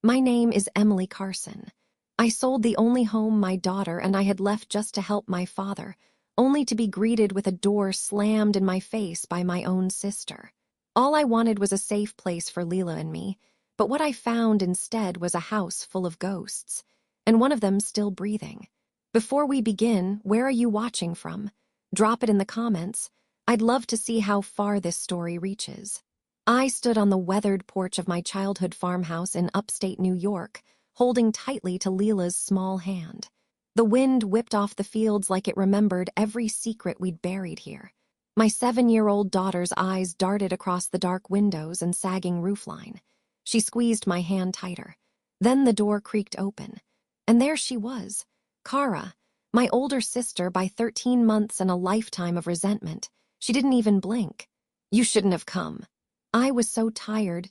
My name is Emily Carson. I sold the only home my daughter and I had left just to help my father, only to be greeted with a door slammed in my face by my own sister. All I wanted was a safe place for Leela and me, but what I found instead was a house full of ghosts, and one of them still breathing. Before we begin, where are you watching from? Drop it in the comments. I'd love to see how far this story reaches. I stood on the weathered porch of my childhood farmhouse in upstate New York, holding tightly to Leela's small hand. The wind whipped off the fields like it remembered every secret we'd buried here. My 7-year-old daughter's eyes darted across the dark windows and sagging roofline. She squeezed my hand tighter. Then the door creaked open. And there she was, Kara, my older sister by 13 months and a lifetime of resentment. She didn't even blink. "You shouldn't have come." I was so tired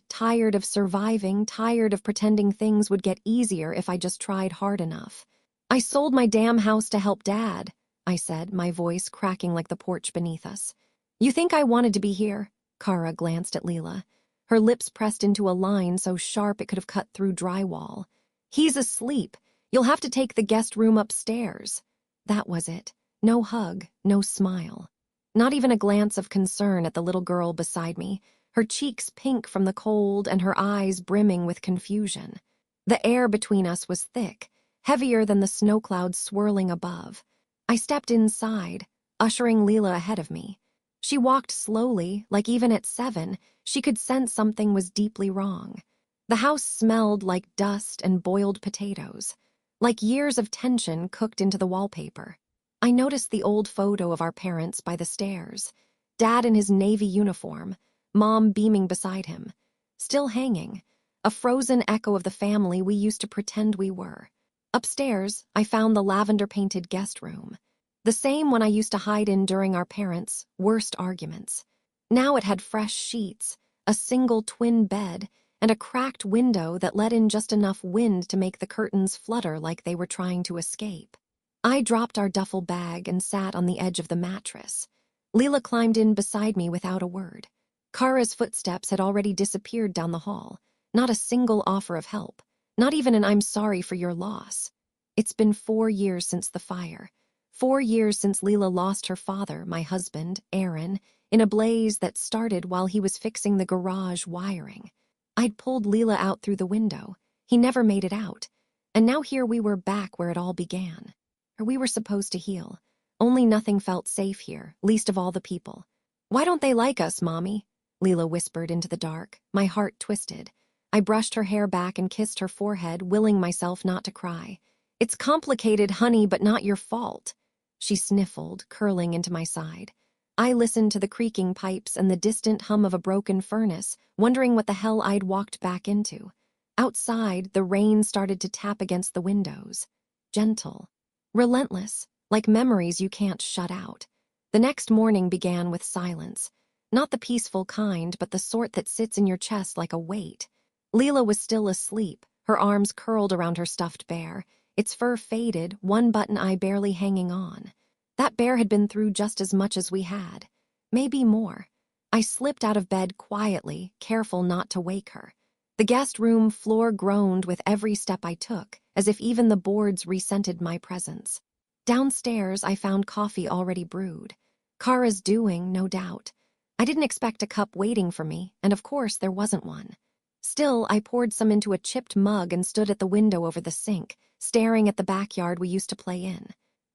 of surviving, tired of pretending things would get easier if I just tried hard enough. "I sold my damn house to help Dad," I said, my voice cracking like the porch beneath us. "You think I wanted to be here?" Kara glanced at Leela, her lips pressed into a line so sharp it could have cut through drywall. "He's asleep. You'll have to take the guest room upstairs." That was it. No hug, no smile. Not even a glance of concern at the little girl beside me, her cheeks pink from the cold and her eyes brimming with confusion. The air between us was thick, heavier than the snow clouds swirling above. I stepped inside, ushering Leela ahead of me. She walked slowly, like even at 7, she could sense something was deeply wrong. The house smelled like dust and boiled potatoes, like years of tension cooked into the wallpaper. I noticed the old photo of our parents by the stairs, Dad in his Navy uniform, Mom beaming beside him, still hanging, a frozen echo of the family we used to pretend we were. Upstairs, I found the lavender-painted guest room, the same one I used to hide in during our parents' worst arguments. Now it had fresh sheets, a single twin bed, and a cracked window that let in just enough wind to make the curtains flutter like they were trying to escape. I dropped our duffel bag and sat on the edge of the mattress. Leela climbed in beside me without a word. Kara's footsteps had already disappeared down the hall, not a single offer of help, not even an "I'm sorry for your loss." It's been 4 years since the fire, 4 years since Leela lost her father, my husband, Aaron, in a blaze that started while he was fixing the garage wiring. I'd pulled Leela out through the window. He never made it out. And now here we were back where it all began. Or we were supposed to heal. Only nothing felt safe here, least of all the people. "Why don't they like us, Mommy?" Leela whispered into the dark. My heart twisted. I brushed her hair back and kissed her forehead, willing myself not to cry. "It's complicated, honey, but not your fault." She sniffled, curling into my side. I listened to the creaking pipes and the distant hum of a broken furnace, wondering what the hell I'd walked back into. Outside, the rain started to tap against the windows. Gentle. Relentless, like memories you can't shut out. The next morning began with silence. Not the peaceful kind, but the sort that sits in your chest like a weight. Leela was still asleep, her arms curled around her stuffed bear, its fur faded, one button eye barely hanging on. That bear had been through just as much as we had. Maybe more. I slipped out of bed quietly, careful not to wake her. The guest room floor groaned with every step I took, as if even the boards resented my presence. Downstairs, I found coffee already brewed. Kara's doing, no doubt. I didn't expect a cup waiting for me, and of course there wasn't one. Still, I poured some into a chipped mug and stood at the window over the sink, staring at the backyard we used to play in.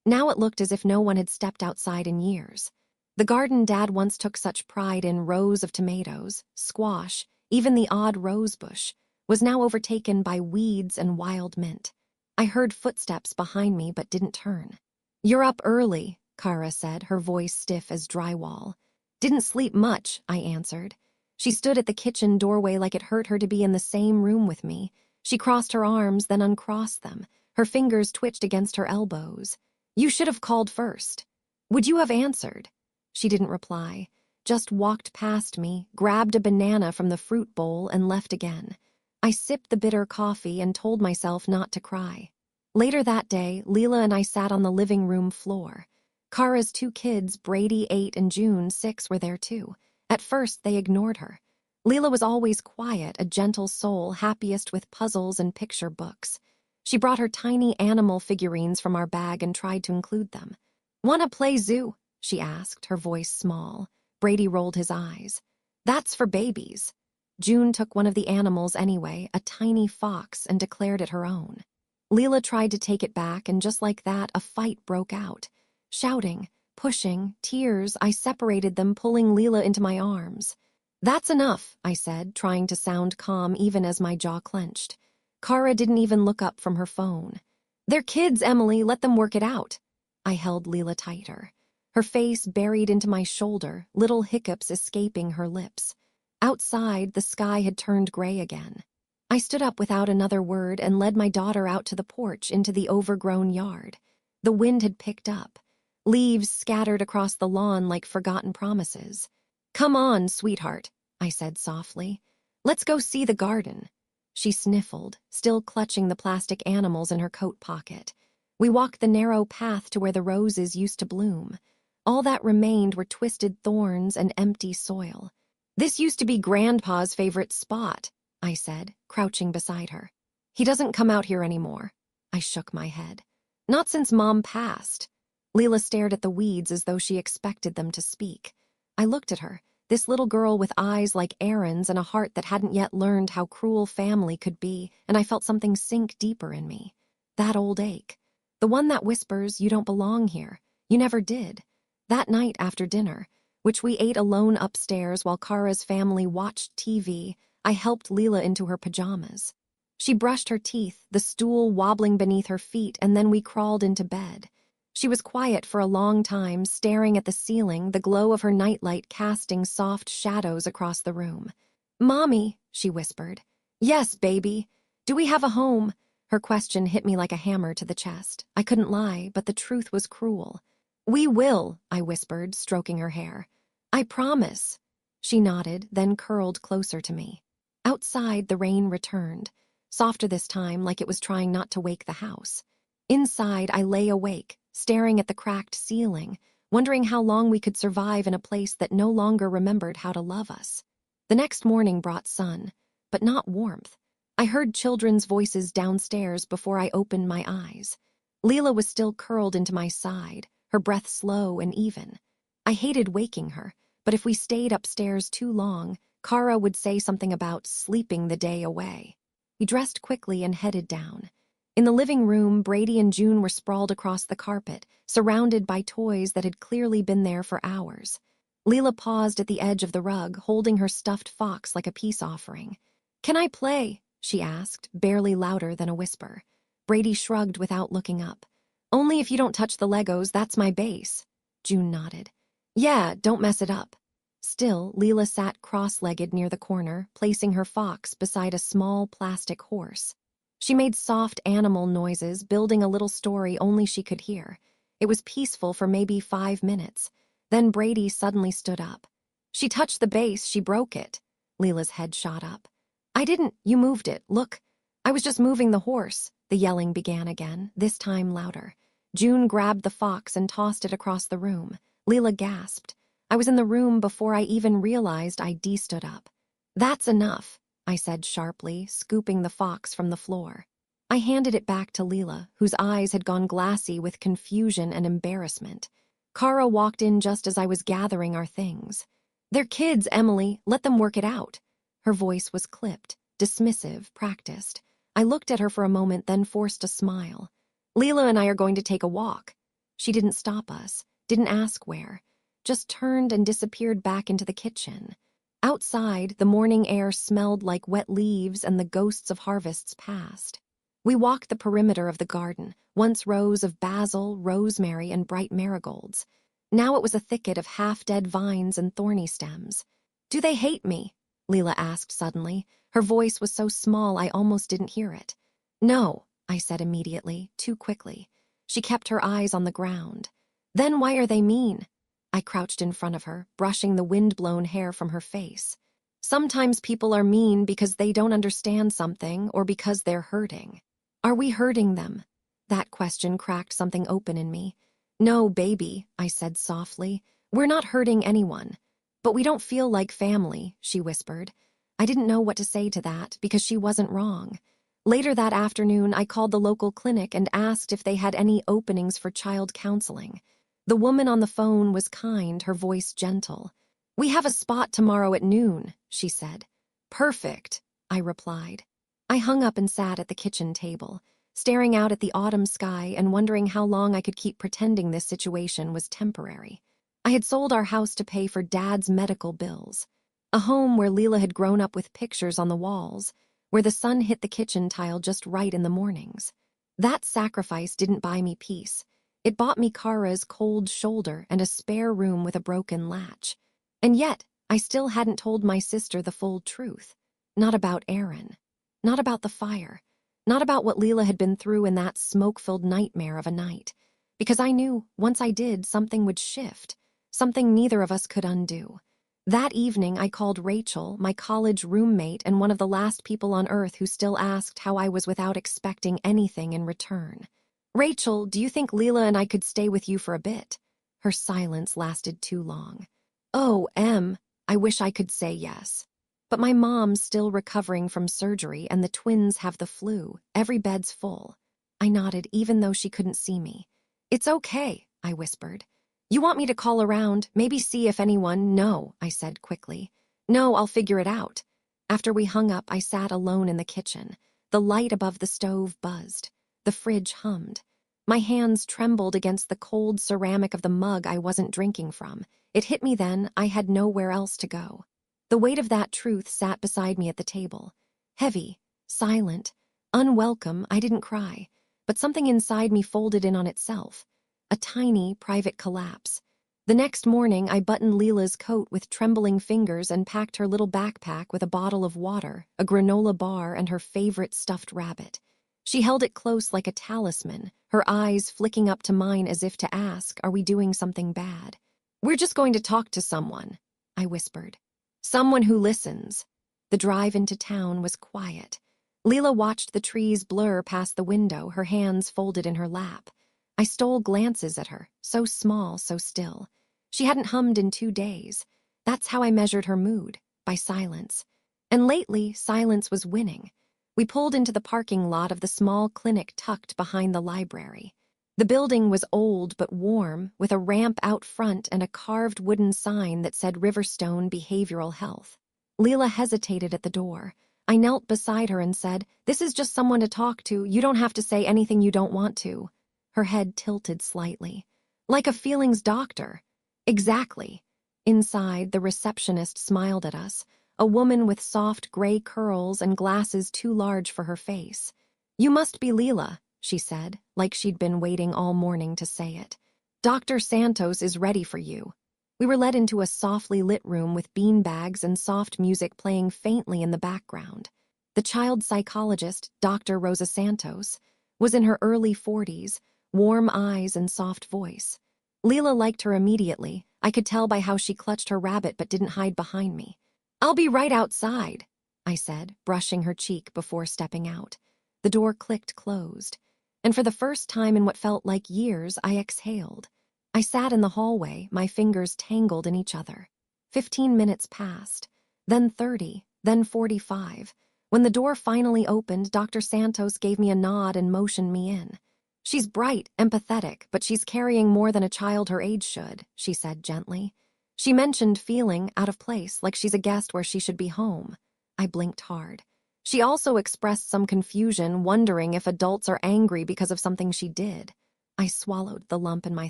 Now it looked as if no one had stepped outside in years. The garden Dad once took such pride in, rows of tomatoes, squash, even the odd rose bush, was now overtaken by weeds and wild mint. I heard footsteps behind me but didn't turn. "You're up early," Kara said, her voice stiff as drywall. "Didn't sleep much," I answered. She stood at the kitchen doorway like it hurt her to be in the same room with me. She crossed her arms, then uncrossed them. Her fingers twitched against her elbows. "You should have called first. Would you have answered?" She didn't reply, just walked past me, grabbed a banana from the fruit bowl, and left again. I sipped the bitter coffee and told myself not to cry. Later that day, Leela and I sat on the living room floor. Kara's 2 kids, Brady 8 and June 6, were there too. At first, they ignored her. Leela was always quiet, a gentle soul, happiest with puzzles and picture books. She brought her tiny animal figurines from our bag and tried to include them. "Wanna play zoo?" she asked, her voice small. Brady rolled his eyes. "That's for babies." June took one of the animals anyway, a tiny fox, and declared it her own. Leela tried to take it back, and just like that, a fight broke out. Shouting, pushing, tears, I separated them, pulling Leela into my arms. "That's enough," I said, trying to sound calm even as my jaw clenched. Kara didn't even look up from her phone. "They're kids, Emily, let them work it out." I held Leela tighter. Her face buried into my shoulder, little hiccups escaping her lips. Outside, the sky had turned gray again. I stood up without another word and led my daughter out to the porch into the overgrown yard. The wind had picked up. Leaves scattered across the lawn like forgotten promises. "Come on, sweetheart," I said softly. "Let's go see the garden." She sniffled, still clutching the plastic animals in her coat pocket. We walked the narrow path to where the roses used to bloom. All that remained were twisted thorns and empty soil. "This used to be Grandpa's favorite spot," I said, crouching beside her. "He doesn't come out here anymore." I shook my head. "Not since Mom passed." Leela stared at the weeds as though she expected them to speak. I looked at her, this little girl with eyes like Aaron's and a heart that hadn't yet learned how cruel family could be, and I felt something sink deeper in me. That old ache. The one that whispers, "You don't belong here. You never did." That night after dinner, which we ate alone upstairs while Kara's family watched TV, I helped Leela into her pajamas. She brushed her teeth, the stool wobbling beneath her feet, and then we crawled into bed. She was quiet for a long time, staring at the ceiling, the glow of her nightlight casting soft shadows across the room. "Mommy," she whispered. "Yes, baby. Do we have a home?" Her question hit me like a hammer to the chest. I couldn't lie, but the truth was cruel. "We will," I whispered, stroking her hair. "I promise." She nodded, then curled closer to me. Outside, the rain returned, softer this time, like it was trying not to wake the house. Inside, I lay awake, staring at the cracked ceiling, wondering how long we could survive in a place that no longer remembered how to love us. The next morning brought sun, but not warmth. I heard children's voices downstairs before I opened my eyes. Leela was still curled into my side, her breath slow and even. I hated waking her, but if we stayed upstairs too long, Kara would say something about sleeping the day away. We dressed quickly and headed down. In the living room, Brady and June were sprawled across the carpet, surrounded by toys that had clearly been there for hours. Leela paused at the edge of the rug, holding her stuffed fox like a peace offering. "Can I play?" she asked, barely louder than a whisper. Brady shrugged without looking up. "Only if you don't touch the Legos, that's my base." June nodded. "Yeah, don't mess it up." Still, Leela sat cross-legged near the corner, placing her fox beside a small plastic horse. She made soft animal noises, building a little story only she could hear. It was peaceful for maybe 5 minutes. Then Brady suddenly stood up. "She touched the base, she broke it." Leela's head shot up. "I didn't, you moved it, look." "I was just moving the horse," the yelling began again, this time louder. June grabbed the fox and tossed it across the room. Leela gasped. I was in the room before I even realized I de-stood up. "That's enough," I said sharply, scooping the fox from the floor. I handed it back to Leela, whose eyes had gone glassy with confusion and embarrassment. Kara walked in just as I was gathering our things. "They're kids, Emily. Let them work it out." Her voice was clipped, dismissive, practiced. I looked at her for a moment, then forced a smile. "Leela and I are going to take a walk." She didn't stop us, didn't ask where, just turned and disappeared back into the kitchen. Outside, the morning air smelled like wet leaves and the ghosts of harvests past. We walked the perimeter of the garden, once rows of basil, rosemary, and bright marigolds. Now it was a thicket of half-dead vines and thorny stems. "Do they hate me?" Leela asked suddenly. Her voice was so small I almost didn't hear it. "No," I said immediately, too quickly. She kept her eyes on the ground. "Then why are they mean?" I crouched in front of her, brushing the wind-blown hair from her face. "Sometimes people are mean because they don't understand something or because they're hurting." "Are we hurting them?" That question cracked something open in me. "No, baby," I said softly. "We're not hurting anyone." "But we don't feel like family," she whispered. I didn't know what to say to that because she wasn't wrong. Later that afternoon, I called the local clinic and asked if they had any openings for child counseling. The woman on the phone was kind, her voice gentle. "We have a spot tomorrow at noon," she said. "Perfect," I replied. I hung up and sat at the kitchen table, staring out at the autumn sky and wondering how long I could keep pretending this situation was temporary. I had sold our house to pay for Dad's medical bills. A home where Leela had grown up with pictures on the walls, where the sun hit the kitchen tile just right in the mornings. That sacrifice didn't buy me peace. It bought me Kara's cold shoulder and a spare room with a broken latch. And yet, I still hadn't told my sister the full truth. Not about Aaron. Not about the fire. Not about what Leela had been through in that smoke-filled nightmare of a night. Because I knew, once I did, something would shift. Something neither of us could undo. That evening, I called Rachel, my college roommate and one of the last people on earth who still asked how I was without expecting anything in return. "Rachel, do you think Leela and I could stay with you for a bit?" Her silence lasted too long. "Oh, Em, I wish I could say yes. But my mom's still recovering from surgery and the twins have the flu. Every bed's full." I nodded even though she couldn't see me. "It's okay," I whispered. "You want me to call around, maybe see if anyone—" "No," I said quickly. "No, I'll figure it out." After we hung up, I sat alone in the kitchen. The light above the stove buzzed. The fridge hummed. My hands trembled against the cold ceramic of the mug I wasn't drinking from. It hit me then, I had nowhere else to go. The weight of that truth sat beside me at the table. Heavy, silent, unwelcome. I didn't cry, but something inside me folded in on itself. A tiny, private collapse. The next morning, I buttoned Leela's coat with trembling fingers and packed her little backpack with a bottle of water, a granola bar, and her favorite stuffed rabbit. She held it close like a talisman, her eyes flicking up to mine as if to ask, "Are we doing something bad?" "We're just going to talk to someone," I whispered. "Someone who listens." The drive into town was quiet. Leela watched the trees blur past the window, her hands folded in her lap. I stole glances at her, so small, so still. She hadn't hummed in 2 days. That's how I measured her mood, by silence. And lately, silence was winning. We pulled into the parking lot of the small clinic tucked behind the library. The building was old but warm, with a ramp out front and a carved wooden sign that said Riverstone Behavioral Health. Leela hesitated at the door. I knelt beside her and said, "This is just someone to talk to. You don't have to say anything you don't want to." Her head tilted slightly. "Like a feelings doctor." "Exactly." Inside, the receptionist smiled at us, a woman with soft gray curls and glasses too large for her face. "You must be Leela," she said, like she'd been waiting all morning to say it. "Dr. Santos is ready for you." We were led into a softly lit room with beanbags and soft music playing faintly in the background. The child psychologist, Dr. Rosa Santos, was in her early 40s, warm eyes and soft voice. Leela liked her immediately. I could tell by how she clutched her rabbit but didn't hide behind me. "I'll be right outside," I said, brushing her cheek before stepping out. The door clicked closed, and for the first time in what felt like years, I exhaled. I sat in the hallway, my fingers tangled in each other. 15 minutes passed, then 30, then 45. When the door finally opened, Dr. Santos gave me a nod and motioned me in. "She's bright, empathetic, but she's carrying more than a child her age should," she said gently. She mentioned feeling out of place, like she's a guest where she should be home. I blinked hard. She also expressed some confusion, wondering if adults are angry because of something she did. I swallowed the lump in my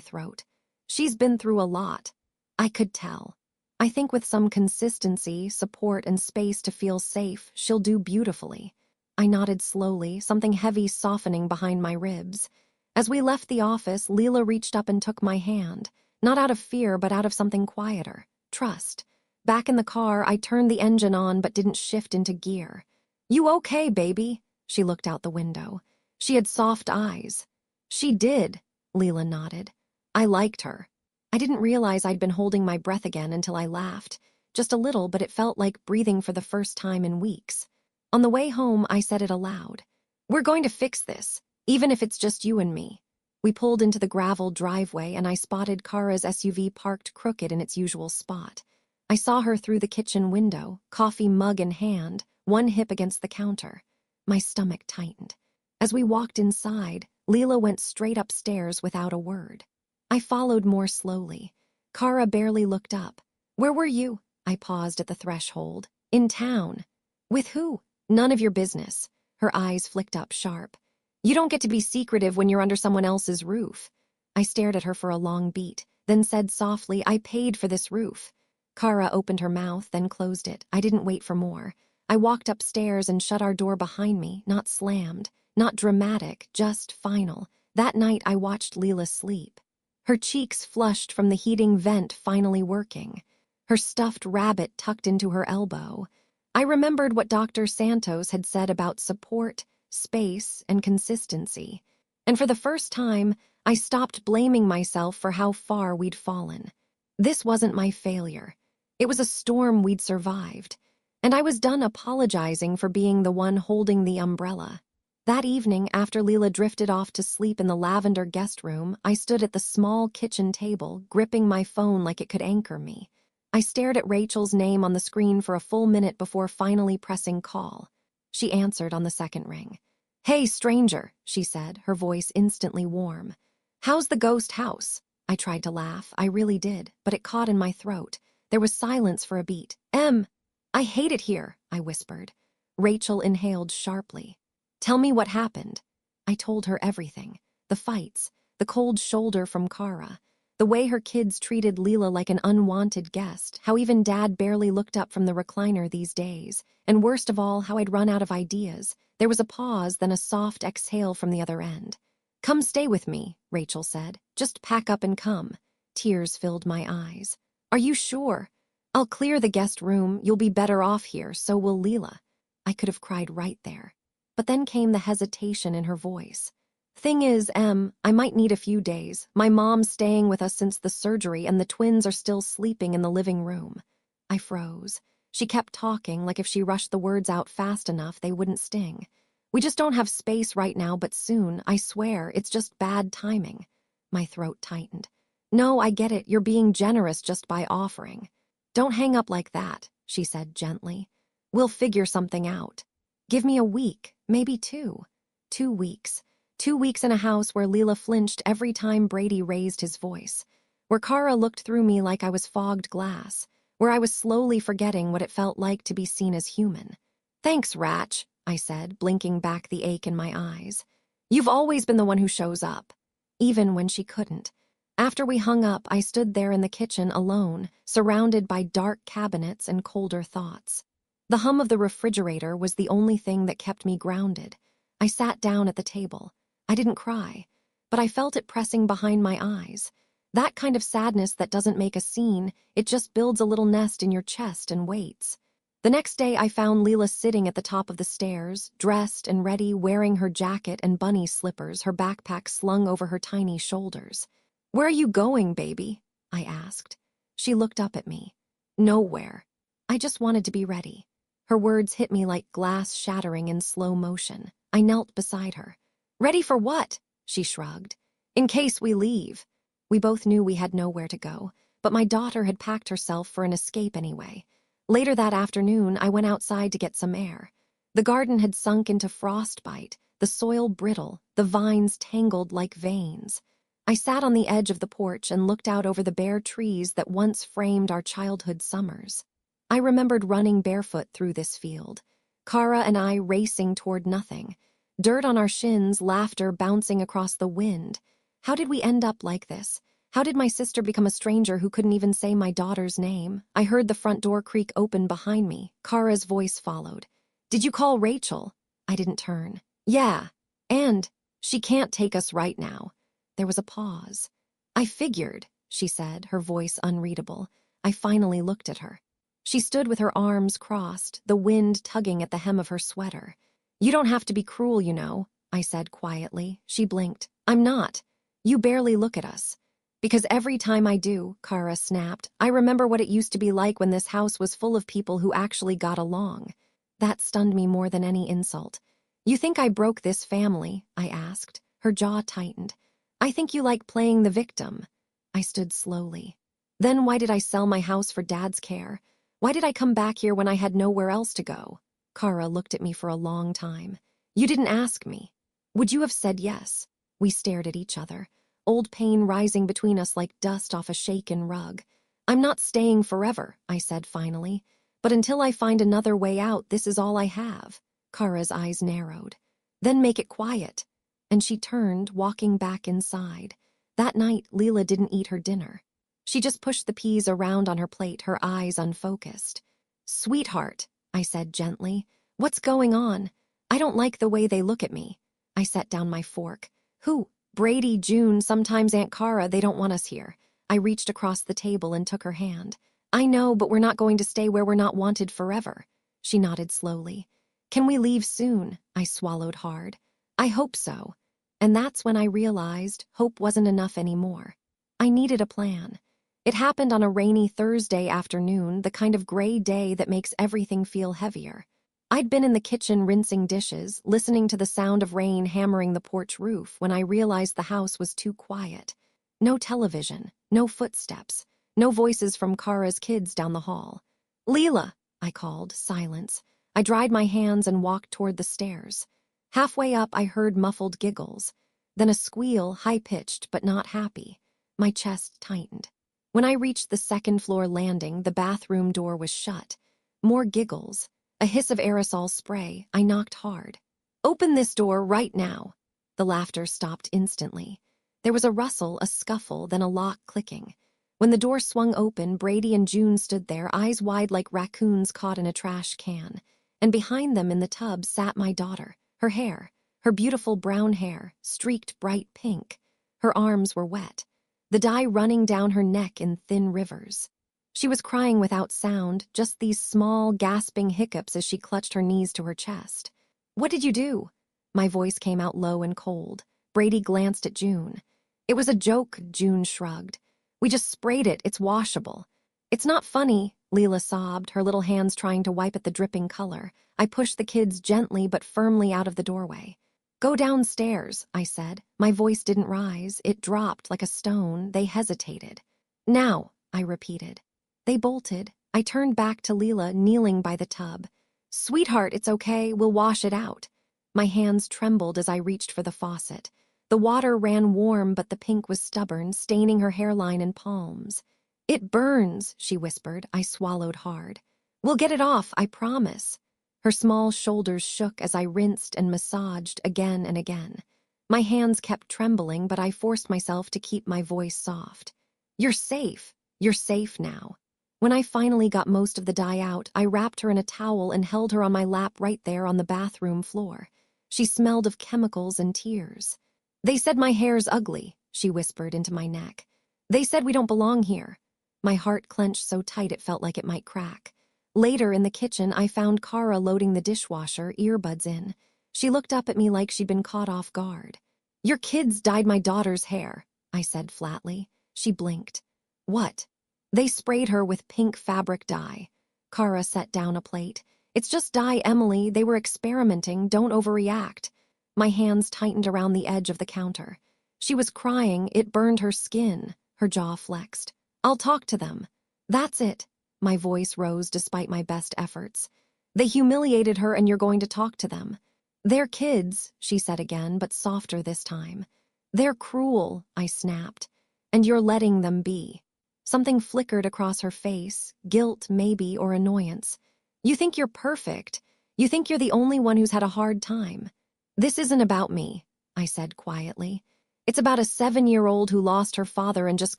throat. She's been through a lot. I could tell. I think with some consistency, support, and space to feel safe, she'll do beautifully. I nodded slowly, something heavy softening behind my ribs. As we left the office, Leela reached up and took my hand, not out of fear but out of something quieter, trust. Back in the car, I turned the engine on but didn't shift into gear. "You okay, baby?" She looked out the window. She had soft eyes. "She did," Leela nodded. "I liked her." I didn't realize I'd been holding my breath again until I laughed. Just a little, but it felt like breathing for the first time in weeks. On the way home, I said it aloud. "We're going to fix this, even if it's just you and me." We pulled into the gravel driveway and I spotted Kara's SUV parked crooked in its usual spot. I saw her through the kitchen window, coffee mug in hand, one hip against the counter. My stomach tightened. As we walked inside, Leela went straight upstairs without a word. I followed more slowly. Kara barely looked up. "Where were you?" I paused at the threshold. "In town." "With who?" "None of your business." Her eyes flicked up sharp. "You don't get to be secretive when you're under someone else's roof." I stared at her for a long beat, then said softly, "I paid for this roof." Kara opened her mouth, then closed it. I didn't wait for more. I walked upstairs and shut our door behind me, not slammed, not dramatic, just final. That night I watched Leela sleep. Her cheeks flushed from the heating vent finally working. Her stuffed rabbit tucked into her elbow. I remembered what Dr. Santos had said about support, space, and consistency. And for the first time, I stopped blaming myself for how far we'd fallen. This wasn't my failure. It was a storm we'd survived. And I was done apologizing for being the one holding the umbrella. That evening, after Leela drifted off to sleep in the lavender guest room, I stood at the small kitchen table, gripping my phone like it could anchor me. I stared at Rachel's name on the screen for a full minute before finally pressing call. She answered on the second ring. "Hey, stranger," she said, her voice instantly warm. "How's the ghost house?" I tried to laugh, I really did, but it caught in my throat. There was silence for a beat. "I hate it here," I whispered. Rachel inhaled sharply. "Tell me what happened." I told her everything. The fights, the cold shoulder from Kara, the way her kids treated Leela like an unwanted guest, how even Dad barely looked up from the recliner these days, and worst of all, how I'd run out of ideas. There was a pause, then a soft exhale from the other end. "Come stay with me," Rachel said. "Just pack up and come." Tears filled my eyes. "Are you sure?" "I'll clear the guest room. You'll be better off here, so will Leela." I could have cried right there. But then came the hesitation in her voice. "Thing is, I might need a few days. My mom's staying with us since the surgery, and the twins are still sleeping in the living room." I froze. She kept talking, like if she rushed the words out fast enough, they wouldn't sting. "We just don't have space right now, but soon, I swear, it's just bad timing." My throat tightened. "No, I get it. You're being generous just by offering." "Don't hang up like that," she said gently. "We'll figure something out. Give me a week, maybe 2. 2 weeks. 2 weeks in a house where Leela flinched every time Brady raised his voice. Where Kara looked through me like I was fogged glass. Where I was slowly forgetting what it felt like to be seen as human. "Thanks, Ratch," I said, blinking back the ache in my eyes. "You've always been the one who shows up." Even when she couldn't. After we hung up, I stood there in the kitchen alone, surrounded by dark cabinets and colder thoughts. The hum of the refrigerator was the only thing that kept me grounded. I sat down at the table. I didn't cry, but I felt it pressing behind my eyes. That kind of sadness that doesn't make a scene, it just builds a little nest in your chest and waits. The next day I found Leela sitting at the top of the stairs, dressed and ready, wearing her jacket and bunny slippers, her backpack slung over her tiny shoulders. "Where are you going, baby?" I asked. She looked up at me. "Nowhere. I just wanted to be ready." Her words hit me like glass shattering in slow motion. I knelt beside her. "Ready for what?" She shrugged. "In case we leave." We both knew we had nowhere to go, but my daughter had packed herself for an escape anyway. Later that afternoon, I went outside to get some air. The garden had sunk into frostbite, the soil brittle, the vines tangled like veins. I sat on the edge of the porch and looked out over the bare trees that once framed our childhood summers. I remembered running barefoot through this field. Kara and I racing toward nothing. Dirt on our shins, laughter bouncing across the wind. How did we end up like this? How did my sister become a stranger who couldn't even say my daughter's name? I heard the front door creak open behind me. Kara's voice followed. "Did you call Rachel?" I didn't turn. "Yeah. And she can't take us right now." There was a pause. "I figured," she said, her voice unreadable. I finally looked at her. She stood with her arms crossed, the wind tugging at the hem of her sweater. "You don't have to be cruel, you know," I said quietly. She blinked. "I'm not. You barely look at us." "Because every time I do," Kara snapped, "I remember what it used to be like when this house was full of people who actually got along." That stunned me more than any insult. "You think I broke this family?" I asked. Her jaw tightened. "I think you like playing the victim." I stood slowly. Then why did I sell my house for Dad's care? Why did I come back here when I had nowhere else to go? Kara looked at me for a long time. You didn't ask me. Would you have said yes? We stared at each other, old pain rising between us like dust off a shaken rug. I'm not staying forever, I said finally. But until I find another way out, this is all I have. Kara's eyes narrowed. Then make it quiet. And she turned, walking back inside. That night, Leela didn't eat her dinner. She just pushed the peas around on her plate, her eyes unfocused. Sweetheart, I said gently, what's going on? I don't like the way they look at me. I set down my fork. Who? Brady, June, sometimes Aunt Kara, they don't want us here. I reached across the table and took her hand. I know, but we're not going to stay where we're not wanted forever. She nodded slowly. Can we leave soon? I swallowed hard. I hope so. And that's when I realized hope wasn't enough anymore. I needed a plan. It happened on a rainy Thursday afternoon, the kind of gray day that makes everything feel heavier. I'd been in the kitchen rinsing dishes, listening to the sound of rain hammering the porch roof when I realized the house was too quiet. No television, no footsteps, no voices from Kara's kids down the hall. Leela, I called, silence. I dried my hands and walked toward the stairs. Halfway up, I heard muffled giggles, then a squeal, high-pitched but not happy. My chest tightened. When I reached the second-floor landing, the bathroom door was shut. More giggles, a hiss of aerosol spray. I knocked hard. Open this door right now. The laughter stopped instantly. There was a rustle, a scuffle, then a lock clicking. When the door swung open, Brady and June stood there, eyes wide like raccoons caught in a trash can. And behind them in the tub sat my daughter, her hair, her beautiful brown hair, streaked bright pink. Her arms were wet, the dye running down her neck in thin rivers. She was crying without sound, just these small, gasping hiccups as she clutched her knees to her chest. What did you do? My voice came out low and cold. Brady glanced at June. It was a joke, June shrugged. We just sprayed it, it's washable. It's not funny, Leela sobbed, her little hands trying to wipe at the dripping color. I pushed the kids gently but firmly out of the doorway. Go downstairs, I said. My voice didn't rise, it dropped like a stone. They hesitated. Now, I repeated. They bolted. I turned back to Leela, kneeling by the tub. Sweetheart, it's okay, we'll wash it out. My hands trembled as I reached for the faucet. The water ran warm, but the pink was stubborn, staining her hairline and palms. It burns, she whispered. I swallowed hard. We'll get it off, I promise. Her small shoulders shook as I rinsed and massaged again and again. My hands kept trembling, but I forced myself to keep my voice soft. You're safe. You're safe now. When I finally got most of the dye out, I wrapped her in a towel and held her on my lap right there on the bathroom floor. She smelled of chemicals and tears. They said my hair's ugly, she whispered into my neck. They said we don't belong here. My heart clenched so tight it felt like it might crack. Later in the kitchen, I found Kara loading the dishwasher, earbuds in. She looked up at me like she'd been caught off guard. Your kids dyed my daughter's hair, I said flatly. She blinked. What? They sprayed her with pink fabric dye. Kara set down a plate. It's just dye, Emily. They were experimenting. Don't overreact. My hands tightened around the edge of the counter. She was crying. It burned her skin. Her jaw flexed. I'll talk to them. That's it. My voice rose despite my best efforts. They humiliated her and you're going to talk to them. They're kids, she said again, but softer this time. They're cruel, I snapped. And you're letting them be. Something flickered across her face, guilt maybe, or annoyance. You think you're perfect. You think you're the only one who's had a hard time. This isn't about me, I said quietly. It's about a 7-year-old who lost her father and just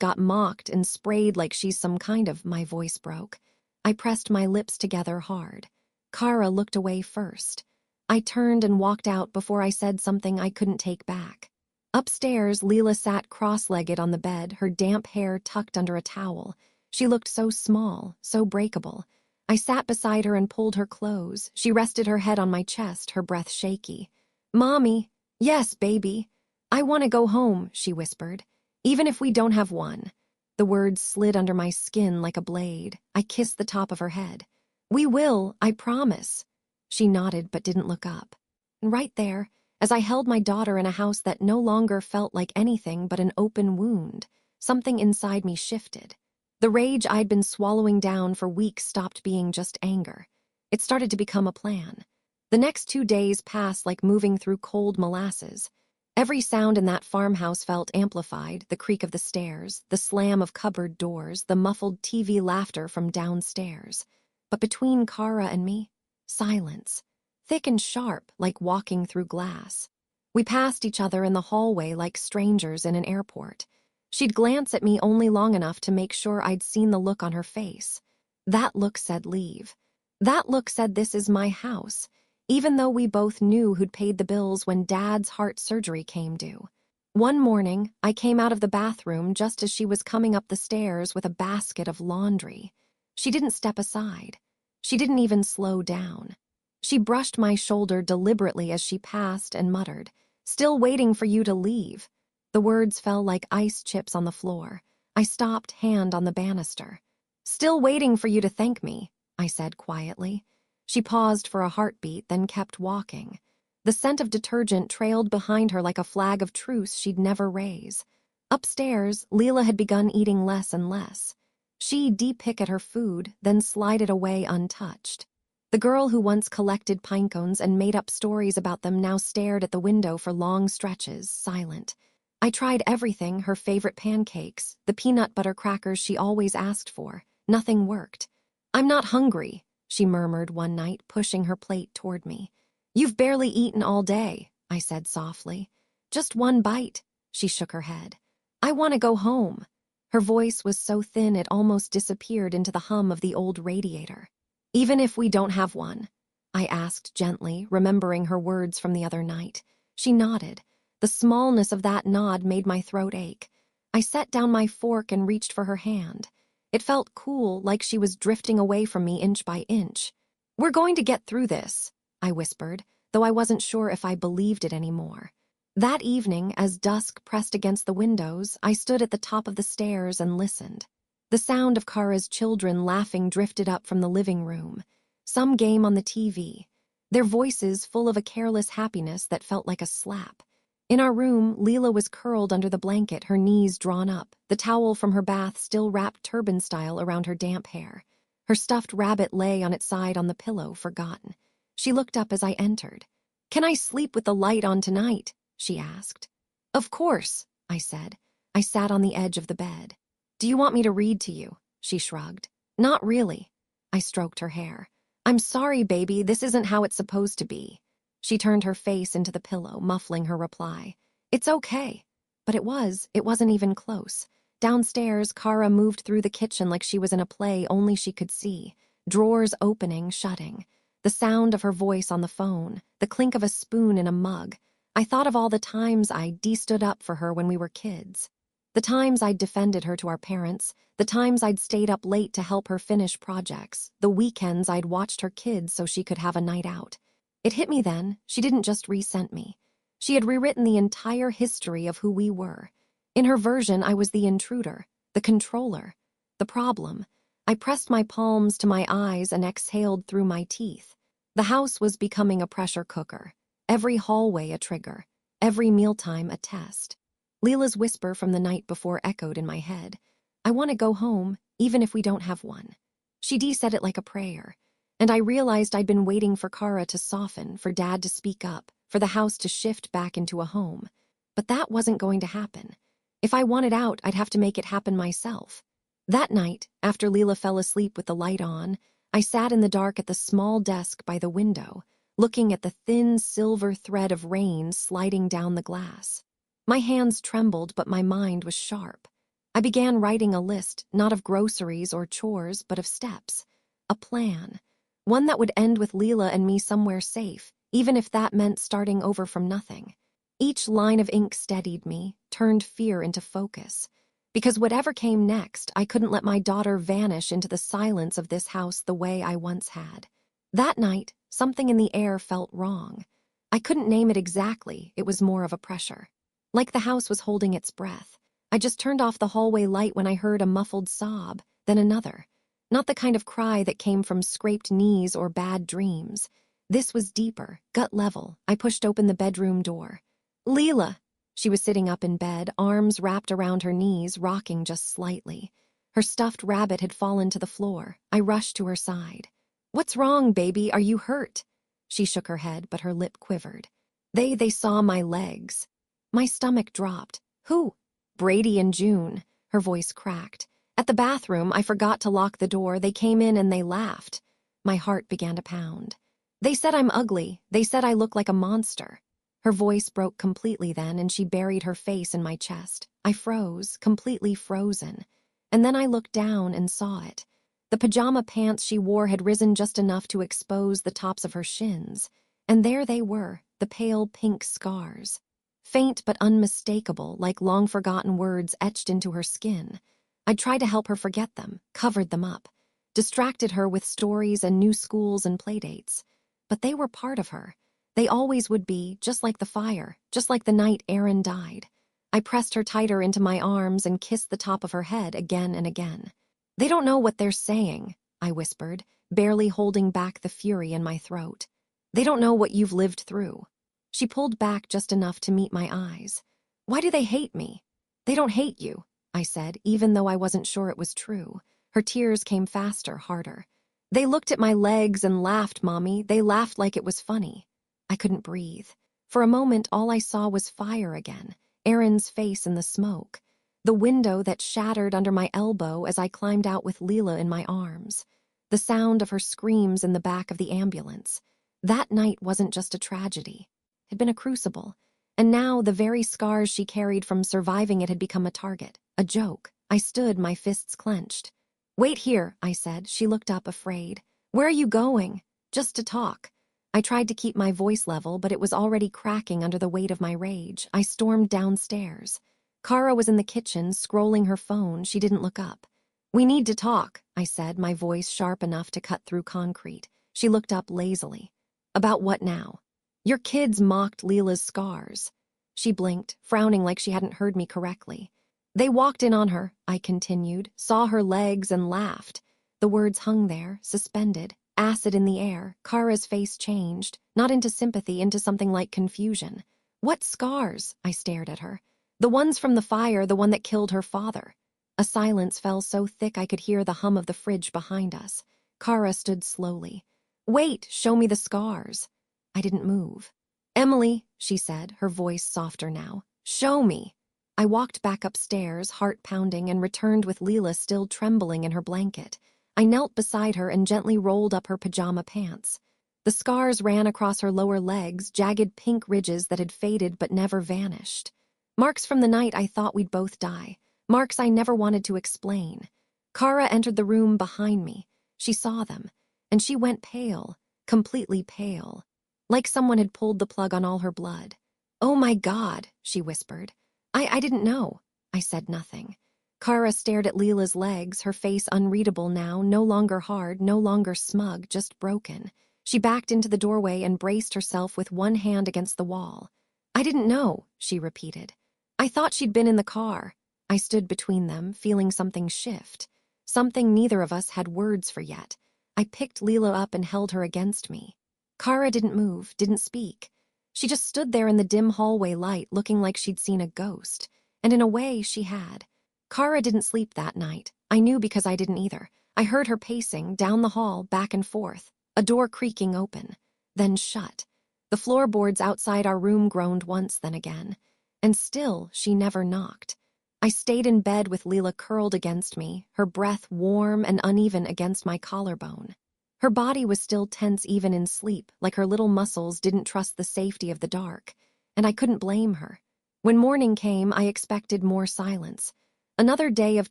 got mocked and sprayed like she's some kind of... My voice broke. I pressed my lips together hard. Kara looked away first. I turned and walked out before I said something I couldn't take back. Upstairs, Leela sat cross-legged on the bed, her damp hair tucked under a towel. She looked so small, so breakable. I sat beside her and pulled her close. She rested her head on my chest, her breath shaky. Mommy, yes, baby. I want to go home, she whispered. Even if we don't have one. The words slid under my skin like a blade. I kissed the top of her head. We will, I promise. She nodded but didn't look up. And right there, as I held my daughter in a house that no longer felt like anything but an open wound, something inside me shifted. The rage I'd been swallowing down for weeks stopped being just anger. It started to become a plan. The next 2 days passed like moving through cold molasses. Every sound in that farmhouse felt amplified, the creak of the stairs, the slam of cupboard doors, the muffled TV laughter from downstairs. But between Kara and me, silence, thick and sharp like walking through glass. We passed each other in the hallway like strangers in an airport. She'd glance at me only long enough to make sure I'd seen the look on her face. That look said leave. That look said this is my house, even though we both knew who'd paid the bills when Dad's heart surgery came due. One morning, I came out of the bathroom just as she was coming up the stairs with a basket of laundry. She didn't step aside. She didn't even slow down. She brushed my shoulder deliberately as she passed and muttered, "Still waiting for you to leave." The words fell like ice chips on the floor. I stopped, hand on the banister. "Still waiting for you to thank me," I said quietly. She paused for a heartbeat, then kept walking. The scent of detergent trailed behind her like a flag of truce she'd never raise. Upstairs, Leela had begun eating less and less. She'd pick at her food, then slide it away untouched. The girl who once collected pine cones and made up stories about them now stared at the window for long stretches, silent. I tried everything, her favorite pancakes, the peanut butter crackers she always asked for. Nothing worked. "I'm not hungry," she murmured one night, pushing her plate toward me. "You've barely eaten all day," I said softly. "Just one bite." She shook her head. "I want to go home." Her voice was so thin it almost disappeared into the hum of the old radiator. "Even if we don't have one?" I asked gently, remembering her words from the other night. She nodded. The smallness of that nod made my throat ache. I set down my fork and reached for her hand. It felt cool, like she was drifting away from me inch by inch. "We're going to get through this," I whispered, though I wasn't sure if I believed it anymore. That evening, as dusk pressed against the windows, I stood at the top of the stairs and listened. The sound of Kara's children laughing drifted up from the living room. Some game on the TV. Their voices full of a careless happiness that felt like a slap. In our room, Leela was curled under the blanket, her knees drawn up, the towel from her bath still wrapped turban-style around her damp hair. Her stuffed rabbit lay on its side on the pillow, forgotten. She looked up as I entered. "Can I sleep with the light on tonight?" she asked. "Of course," I said. I sat on the edge of the bed. "Do you want me to read to you?" She shrugged. "Not really." I stroked her hair. "I'm sorry, baby, this isn't how it's supposed to be." She turned her face into the pillow, muffling her reply. "It's okay." But it wasn't even close. Downstairs, Kara moved through the kitchen like she was in a play only she could see. Drawers opening, shutting. The sound of her voice on the phone, the clink of a spoon in a mug. I thought of all the times I stood up for her when we were kids. The times I'd defended her to our parents, the times I'd stayed up late to help her finish projects, the weekends I'd watched her kids so she could have a night out. It hit me then, she didn't just resent me. She had rewritten the entire history of who we were. In her version, I was the intruder, the controller, the problem. I pressed my palms to my eyes and exhaled through my teeth. The house was becoming a pressure cooker. Every hallway a trigger. Every mealtime a test. Leela's whisper from the night before echoed in my head. "I want to go home, even if we don't have one." She said it like a prayer. And I realized I'd been waiting for Kara to soften, for Dad to speak up, for the house to shift back into a home. But that wasn't going to happen. If I wanted out, I'd have to make it happen myself. That night, after Leela fell asleep with the light on, I sat in the dark at the small desk by the window, looking at the thin silver thread of rain sliding down the glass. My hands trembled, but my mind was sharp. I began writing a list, not of groceries or chores, but of steps. A plan. One that would end with Leela and me somewhere safe, even if that meant starting over from nothing. Each line of ink steadied me, turned fear into focus. Because whatever came next, I couldn't let my daughter vanish into the silence of this house the way I once had. That night, something in the air felt wrong. I couldn't name it exactly, it was more of a pressure. Like the house was holding its breath. I just turned off the hallway light when I heard a muffled sob, then another. Not the kind of cry that came from scraped knees or bad dreams. This was deeper, gut level. I pushed open the bedroom door. "Leela!" She was sitting up in bed, arms wrapped around her knees, rocking just slightly. Her stuffed rabbit had fallen to the floor. I rushed to her side. "What's wrong, baby? Are you hurt?" She shook her head, but her lip quivered. They saw my legs." My stomach dropped. "Who?" "Brady and June." Her voice cracked. "At the bathroom, I forgot to lock the door. They came in and they laughed." My heart began to pound. "They said I'm ugly. They said I look like a monster." Her voice broke completely then, and she buried her face in my chest. I froze, completely frozen. And then I looked down and saw it. The pajama pants she wore had risen just enough to expose the tops of her shins. And there they were, the pale pink scars. Faint but unmistakable, like long-forgotten words etched into her skin. I tried to help her forget them, covered them up, distracted her with stories and new schools and playdates. But they were part of her. They always would be, just like the fire, just like the night Aaron died. I pressed her tighter into my arms and kissed the top of her head again and again. "They don't know what they're saying," I whispered, barely holding back the fury in my throat. "They don't know what you've lived through." She pulled back just enough to meet my eyes. "Why do they hate me?" "They don't hate you," I said, even though I wasn't sure it was true. Her tears came faster, harder. "They looked at my legs and laughed, Mommy. They laughed like it was funny." I couldn't breathe. For a moment, all I saw was fire again, Aaron's face in the smoke. The window that shattered under my elbow as I climbed out with Leela in my arms. The sound of her screams in the back of the ambulance. That night wasn't just a tragedy. It had been a crucible. And now the very scars she carried from surviving it had become a target, a joke. I stood, my fists clenched. "Wait here," I said. She looked up, afraid. "Where are you going?" "Just to talk." I tried to keep my voice level, but it was already cracking under the weight of my rage. I stormed downstairs. Kara was in the kitchen, scrolling her phone. She didn't look up. "We need to talk," I said, my voice sharp enough to cut through concrete. She looked up lazily. "About what now?" "Your kids mocked Leela's scars." She blinked, frowning like she hadn't heard me correctly. "They walked in on her," I continued, "saw her legs and laughed." The words hung there, suspended, acid in the air. Kara's face changed, not into sympathy, into something like confusion. "What scars?" I stared at her. "The ones from the fire, the one that killed her father." A silence fell so thick I could hear the hum of the fridge behind us. Kara stood slowly. "Wait, show me the scars." I didn't move. "Emily," she said, her voice softer now. "Show me." I walked back upstairs, heart pounding, and returned with Leela still trembling in her blanket. I knelt beside her and gently rolled up her pajama pants. The scars ran across her lower legs, jagged pink ridges that had faded but never vanished. Marks from the night I thought we'd both die. Marks I never wanted to explain. Kara entered the room behind me. She saw them, and she went pale, completely pale, like someone had pulled the plug on all her blood. "Oh my God," she whispered. I didn't know." I said nothing. Kara stared at Leela's legs, her face unreadable now, no longer hard, no longer smug, just broken. She backed into the doorway and braced herself with one hand against the wall. "I didn't know," she repeated. "I thought she'd been in the car." I stood between them, feeling something shift. Something neither of us had words for yet. I picked Leela up and held her against me. Kara didn't move, didn't speak. She just stood there in the dim hallway light, looking like she'd seen a ghost. And in a way, she had. Kara didn't sleep that night. I knew because I didn't either. I heard her pacing, down the hall, back and forth. A door creaking open, then shut. The floorboards outside our room groaned once, then again. And still, she never knocked. I stayed in bed with Leela curled against me, her breath warm and uneven against my collarbone. Her body was still tense even in sleep, like her little muscles didn't trust the safety of the dark. And I couldn't blame her. When morning came, I expected more silence. Another day of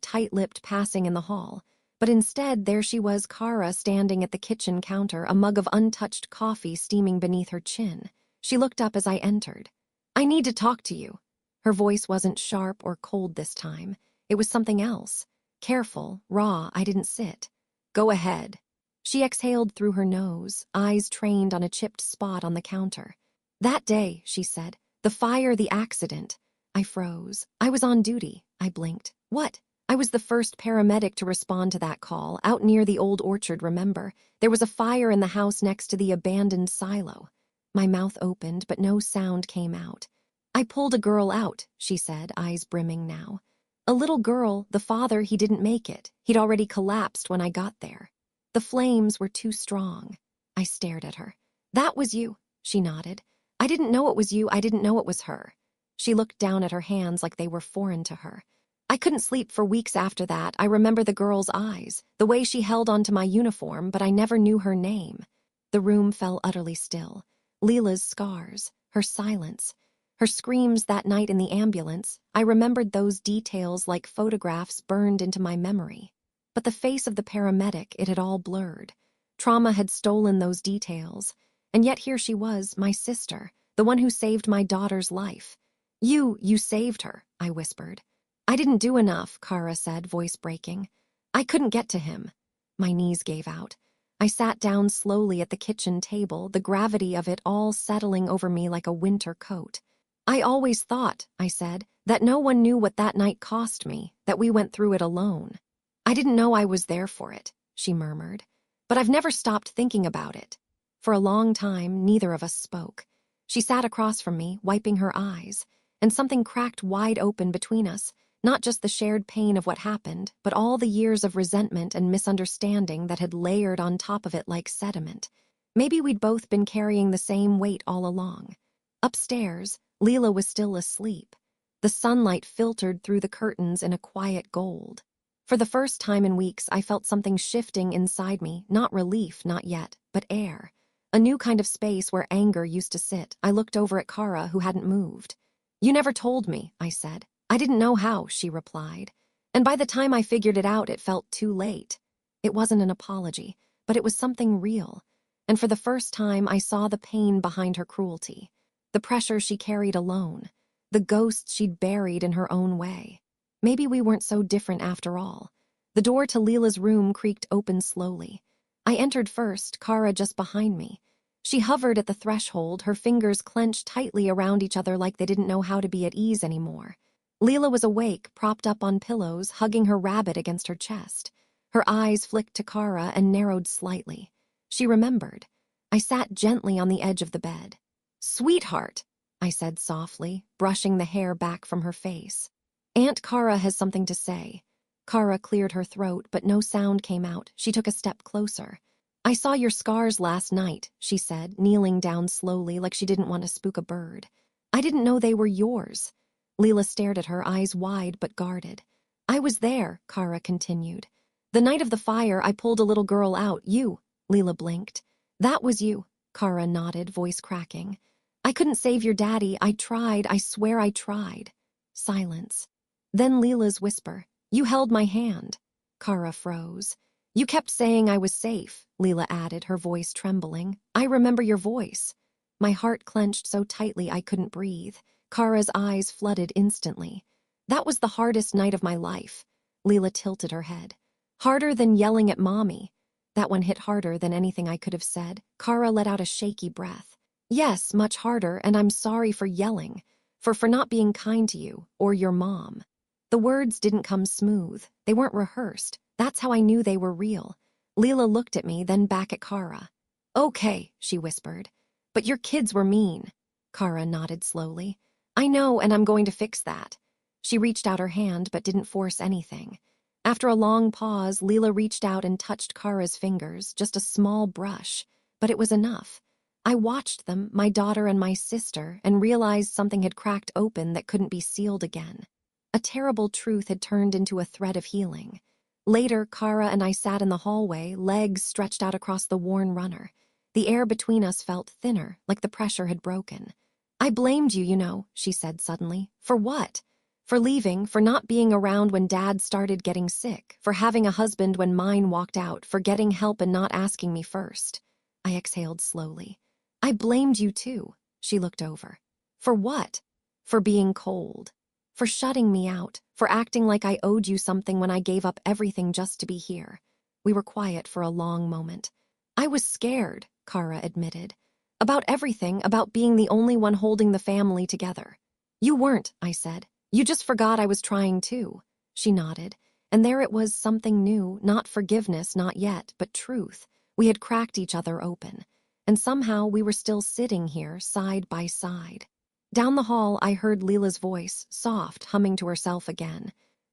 tight-lipped passing in the hall. But instead, there she was, Kara, standing at the kitchen counter, a mug of untouched coffee steaming beneath her chin. She looked up as I entered. "I need to talk to you." Her voice wasn't sharp or cold this time. It was something else. Careful, raw, I didn't sit. "Go ahead." She exhaled through her nose, eyes trained on a chipped spot on the counter. "That day," she said, "the fire, the accident." I froze. I was on duty. I blinked. "What?" "I was the first paramedic to respond to that call, out near the old orchard, remember? There was a fire in the house next to the abandoned silo." My mouth opened, but no sound came out. "I pulled a girl out," she said, eyes brimming now. A little girl, the father, he didn't make it. He'd already collapsed when I got there. The flames were too strong. I stared at her. That was you, she nodded. I didn't know it was you, I didn't know it was her. She looked down at her hands like they were foreign to her. I couldn't sleep for weeks after that. I remember the girl's eyes, the way she held onto my uniform, but I never knew her name. The room fell utterly still. Leela's scars, her silence, her screams that night in the ambulance, I remembered those details like photographs burned into my memory. But the face of the paramedic, it had all blurred. Trauma had stolen those details. And yet here she was, my sister, the one who saved my daughter's life. You saved her, I whispered. I didn't do enough, Kara said, voice breaking. I couldn't get to him. My knees gave out. I sat down slowly at the kitchen table, the gravity of it all settling over me like a winter coat. I always thought, I said, that no one knew what that night cost me, that we went through it alone. I didn't know I was there for it, she murmured. But I've never stopped thinking about it. For a long time, neither of us spoke. She sat across from me, wiping her eyes, and something cracked wide open between us, not just the shared pain of what happened, but all the years of resentment and misunderstanding that had layered on top of it like sediment. Maybe we'd both been carrying the same weight all along. Upstairs, Leela was still asleep. The sunlight filtered through the curtains in a quiet gold. For the first time in weeks, I felt something shifting inside me, not relief, not yet, but air. A new kind of space where anger used to sit. I looked over at Kara, who hadn't moved. You never told me, I said. I didn't know how, she replied. And by the time I figured it out, it felt too late. It wasn't an apology, but it was something real. And for the first time, I saw the pain behind her cruelty. The pressure she carried alone. The ghosts she'd buried in her own way. Maybe we weren't so different after all. The door to Leela's room creaked open slowly. I entered first, Kara just behind me. She hovered at the threshold, her fingers clenched tightly around each other like they didn't know how to be at ease anymore. Leela was awake, propped up on pillows, hugging her rabbit against her chest. Her eyes flicked to Kara and narrowed slightly. She remembered. I sat gently on the edge of the bed. Sweetheart, I said softly, brushing the hair back from her face. Aunt Kara has something to say. Kara cleared her throat, but no sound came out. She took a step closer. I saw your scars last night, she said, kneeling down slowly like she didn't want to spook a bird. I didn't know they were yours. Leela stared at her, eyes wide but guarded. I was there, Kara continued. The night of the fire, I pulled a little girl out. You, Leela blinked. That was you, Kara nodded, voice cracking. I couldn't save your daddy. I tried. I swear I tried. Silence. Then Leela's whisper. You held my hand. Kara froze. You kept saying I was safe, Leela added, her voice trembling. I remember your voice. My heart clenched so tightly I couldn't breathe. Kara's eyes flooded instantly. That was the hardest night of my life. Leela tilted her head. Harder than yelling at Mommy. That one hit harder than anything I could have said. Kara let out a shaky breath. Yes, much harder, and I'm sorry for yelling. For not being kind to you, or your mom. The words didn't come smooth. They weren't rehearsed. That's how I knew they were real. Leela looked at me, then back at Kara. Okay, she whispered. But your kids were mean. Kara nodded slowly. I know, and I'm going to fix that. She reached out her hand, but didn't force anything. After a long pause, Leela reached out and touched Kara's fingers, just a small brush. But it was enough. I watched them, my daughter and my sister, and realized something had cracked open that couldn't be sealed again. A terrible truth had turned into a thread of healing. Later, Kara and I sat in the hallway, legs stretched out across the worn runner. The air between us felt thinner, like the pressure had broken. I blamed you, you know, she said suddenly. For what? For leaving, for not being around when Dad started getting sick, for having a husband when mine walked out, for getting help and not asking me first. I exhaled slowly. I blamed you too, she looked over. For what? For being cold. For shutting me out, for acting like I owed you something when I gave up everything just to be here. We were quiet for a long moment. I was scared, Kara admitted. About everything, about being the only one holding the family together. You weren't, I said. You just forgot I was trying too. She nodded, and there it was, something new, not forgiveness, not yet, but truth. We had cracked each other open, and somehow we were still sitting here, side by side. Down the hall, I heard Leela's voice, soft, humming to herself again.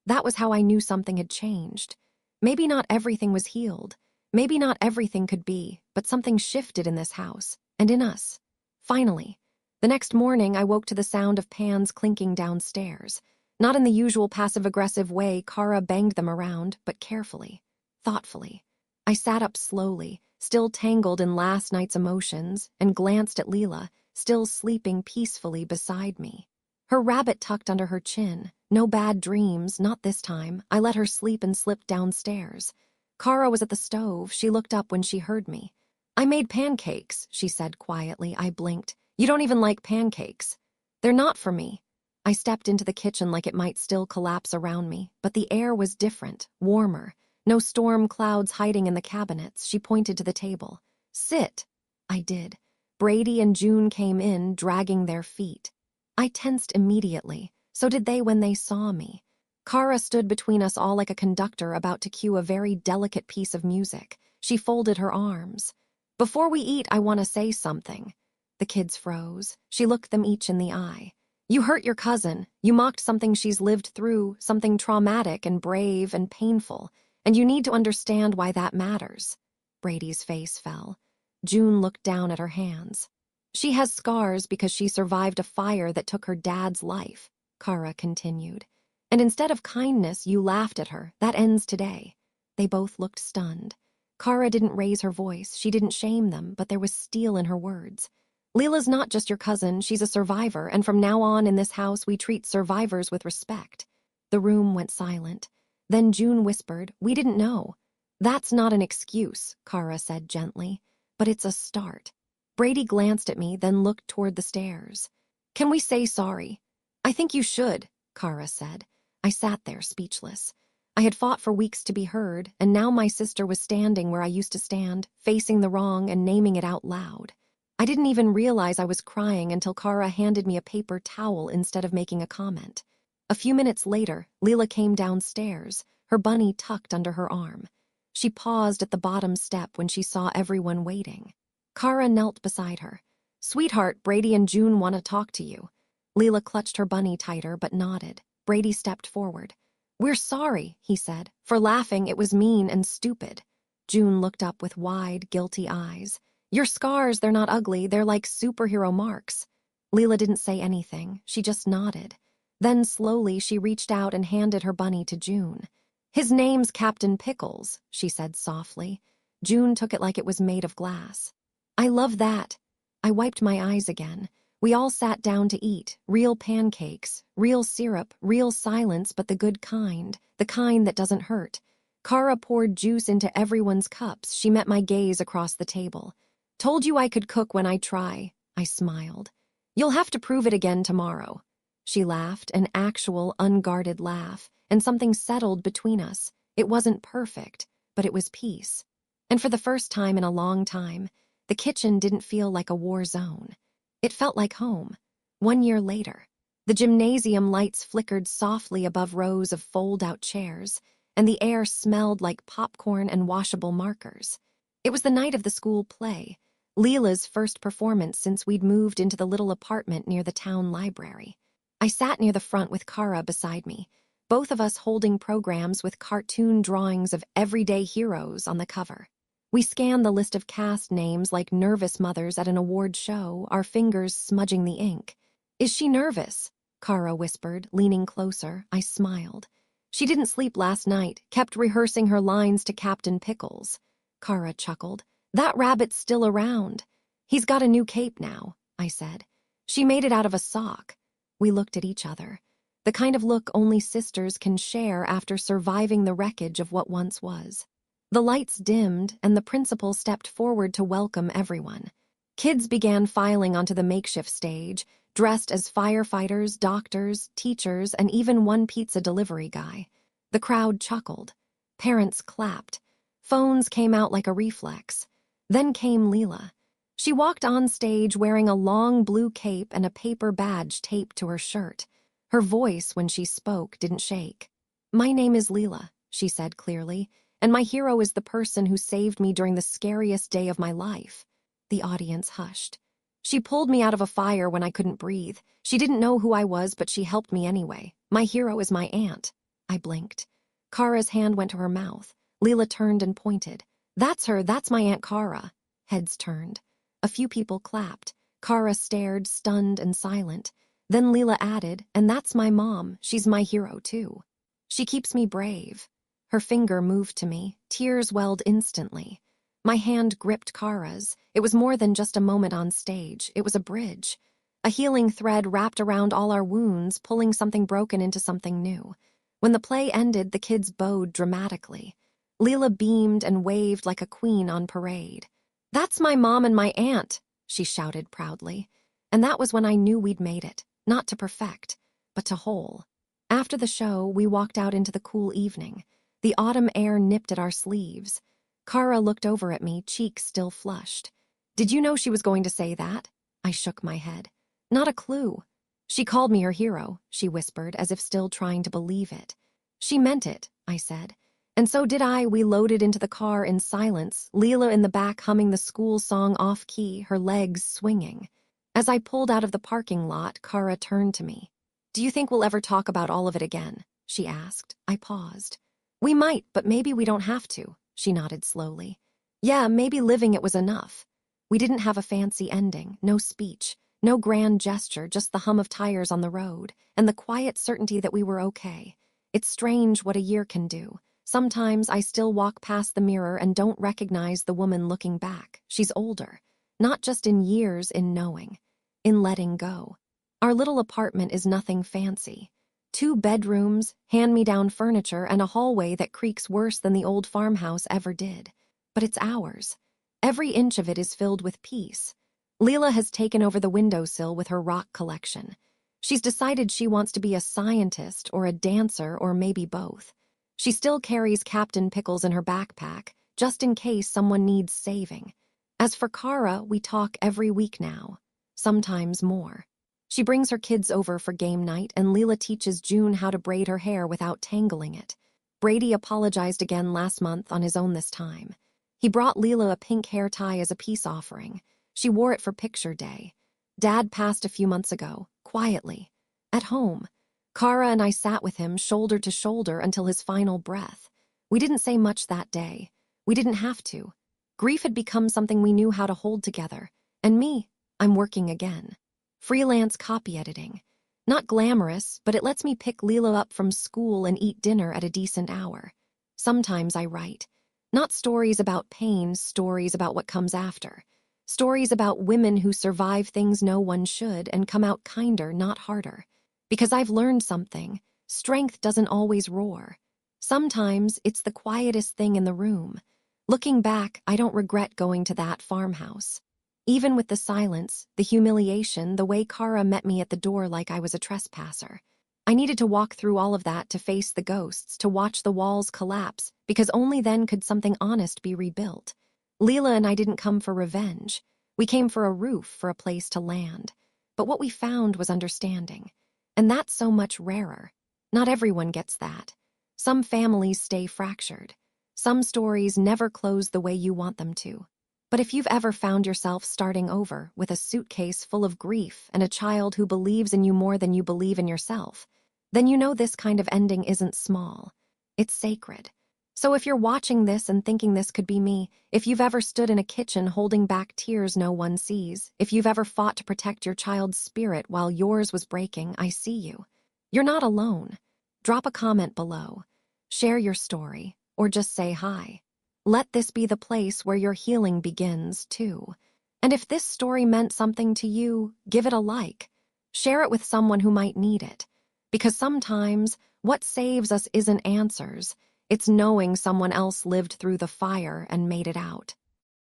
That was how I knew something had changed. Maybe not everything was healed. Maybe not everything could be, but something shifted in this house, and in us. Finally, the next morning I woke to the sound of pans clinking downstairs. Not in the usual passive-aggressive way Kara banged them around, but carefully, thoughtfully. I sat up slowly, still tangled in last night's emotions, and glanced at Leela, still sleeping peacefully beside me. Her rabbit tucked under her chin. No bad dreams, not this time. I let her sleep and slipped downstairs. Kara was at the stove. She looked up when she heard me. "I made pancakes," she said quietly. I blinked. "You don't even like pancakes." "They're not for me." I stepped into the kitchen like it might still collapse around me, but the air was different, warmer. No storm clouds hiding in the cabinets. She pointed to the table. "Sit." I did. Brady and June came in, dragging their feet. I tensed immediately. So did they when they saw me. Kara stood between us all like a conductor about to cue a very delicate piece of music. She folded her arms. "Before we eat, I want to say something." The kids froze. She looked them each in the eye. "You hurt your cousin. You mocked something she's lived through, something traumatic and brave and painful, and you need to understand why that matters." Brady's face fell. June looked down at her hands. "She has scars because she survived a fire that took her dad's life," Kara continued. "And instead of kindness, you laughed at her. That ends today." They both looked stunned. Kara didn't raise her voice. She didn't shame them, but there was steel in her words. "Leela's not just your cousin. She's a survivor, and from now on in this house, we treat survivors with respect." The room went silent. Then June whispered, "We didn't know." "That's not an excuse," Kara said gently, "but it's a start." Brady glanced at me, then looked toward the stairs. "Can we say sorry?" "I think you should," Kara said. I sat there, speechless. I had fought for weeks to be heard, and now my sister was standing where I used to stand, facing the wrong and naming it out loud. I didn't even realize I was crying until Kara handed me a paper towel instead of making a comment. A few minutes later, Leela came downstairs, her bunny tucked under her arm. She paused at the bottom step when she saw everyone waiting. Kara knelt beside her. "Sweetheart, Brady and June want to talk to you." Leela clutched her bunny tighter but nodded. Brady stepped forward. "We're sorry," he said. "For laughing, it was mean and stupid." June looked up with wide, guilty eyes. "Your scars, they're not ugly, they're like superhero marks." Leela didn't say anything. She just nodded. Then slowly she reached out and handed her bunny to June. "His name's Captain Pickles," she said softly. June took it like it was made of glass. "I love that." I wiped my eyes again. We all sat down to eat, real pancakes, real syrup, real silence, but the good kind, the kind that doesn't hurt. Kara poured juice into everyone's cups. She met my gaze across the table. "Told you I could cook when I try," I smiled. "You'll have to prove it again tomorrow." She laughed, an actual, unguarded laugh, and something settled between us. It wasn't perfect, but it was peace. And for the first time in a long time, the kitchen didn't feel like a war zone. It felt like home. 1 year later, the gymnasium lights flickered softly above rows of fold-out chairs, and the air smelled like popcorn and washable markers. It was the night of the school play, Leela's first performance since we'd moved into the little apartment near the town library. I sat near the front with Kara beside me, both of us holding programs with cartoon drawings of everyday heroes on the cover. We scanned the list of cast names like nervous mothers at an award show, our fingers smudging the ink. "Is she nervous?" Kara whispered, leaning closer. I smiled. "She didn't sleep last night, kept rehearsing her lines to Captain Pickles." Kara chuckled. "That rabbit's still around." "He's got a new cape now," I said. "She made it out of a sock." We looked at each other. The kind of look only sisters can share after surviving the wreckage of what once was. The lights dimmed, and the principal stepped forward to welcome everyone. Kids began filing onto the makeshift stage, dressed as firefighters, doctors, teachers, and even one pizza delivery guy. The crowd chuckled. Parents clapped. Phones came out like a reflex. Then came Leela. She walked on stage wearing a long blue cape and a paper badge taped to her shirt. Her voice, when she spoke, didn't shake. "My name is Leela," she said clearly. "And my hero is the person who saved me during the scariest day of my life." The audience hushed. "She pulled me out of a fire when I couldn't breathe. She didn't know who I was, but she helped me anyway. My hero is my aunt." I blinked. Kara's hand went to her mouth. Leela turned and pointed. That's her, that's my Aunt Kara. Heads turned. A few people clapped. Kara stared, stunned and silent. Then Leela added, and that's my mom, she's my hero too. She keeps me brave. Her finger moved to me, tears welled instantly. My hand gripped Kara's. It was more than just a moment on stage, it was a bridge. A healing thread wrapped around all our wounds, pulling something broken into something new. When the play ended, the kids bowed dramatically. Leela beamed and waved like a queen on parade. That's my mom and my aunt, she shouted proudly. And that was when I knew we'd made it, not to perfect, but to whole. After the show, we walked out into the cool evening. The autumn air nipped at our sleeves. Kara looked over at me, cheeks still flushed. Did you know she was going to say that? I shook my head. Not a clue. She called me her hero, she whispered, as if still trying to believe it. She meant it, I said. And so did I. We loaded into the car in silence, Leela in the back humming the school song off-key, her legs swinging. As I pulled out of the parking lot, Kara turned to me. Do you think we'll ever talk about all of it again? She asked. I paused. We might, but maybe we don't have to, she nodded slowly. Yeah, maybe living it was enough. We didn't have a fancy ending, no speech, no grand gesture, just the hum of tires on the road, and the quiet certainty that we were okay. It's strange what a year can do. Sometimes I still walk past the mirror and don't recognize the woman looking back. She's older, not just in years, in knowing, in letting go. Our little apartment is nothing fancy. 2 bedrooms, hand-me-down furniture, and a hallway that creaks worse than the old farmhouse ever did. But it's ours. Every inch of it is filled with peace. Leela has taken over the windowsill with her rock collection. She's decided she wants to be a scientist or a dancer or maybe both. She still carries Captain Pickles in her backpack, just in case someone needs saving. As for Kara, we talk every week now, sometimes more. She brings her kids over for game night, and Leela teaches June how to braid her hair without tangling it. Brady apologized again last month, on his own this time. He brought Leela a pink hair tie as a peace offering. She wore it for picture day. Dad passed a few months ago, quietly, at home. Kara and I sat with him shoulder to shoulder until his final breath. We didn't say much that day. We didn't have to. Grief had become something we knew how to hold together. And me, I'm working again. Freelance copy editing. Not glamorous, but it lets me pick Leela up from school and eat dinner at a decent hour. Sometimes I write. Not stories about pain, stories about what comes after. Stories about women who survive things no one should and come out kinder, not harder. Because I've learned something. Strength doesn't always roar. Sometimes it's the quietest thing in the room. Looking back, I don't regret going to that farmhouse. Even with the silence, the humiliation, the way Kara met me at the door like I was a trespasser. I needed to walk through all of that to face the ghosts, to watch the walls collapse, because only then could something honest be rebuilt. Leela and I didn't come for revenge. We came for a roof, for a place to land. But what we found was understanding. And that's so much rarer. Not everyone gets that. Some families stay fractured. Some stories never close the way you want them to. But if you've ever found yourself starting over with a suitcase full of grief and a child who believes in you more than you believe in yourself, then you know this kind of ending isn't small. It's sacred. So if you're watching this and thinking this could be me, if you've ever stood in a kitchen holding back tears no one sees, if you've ever fought to protect your child's spirit while yours was breaking, I see you. You're not alone. Drop a comment below. Share your story, or just say hi. Let this be the place where your healing begins, too. And if this story meant something to you, give it a like. Share it with someone who might need it. Because sometimes, what saves us isn't answers. It's knowing someone else lived through the fire and made it out.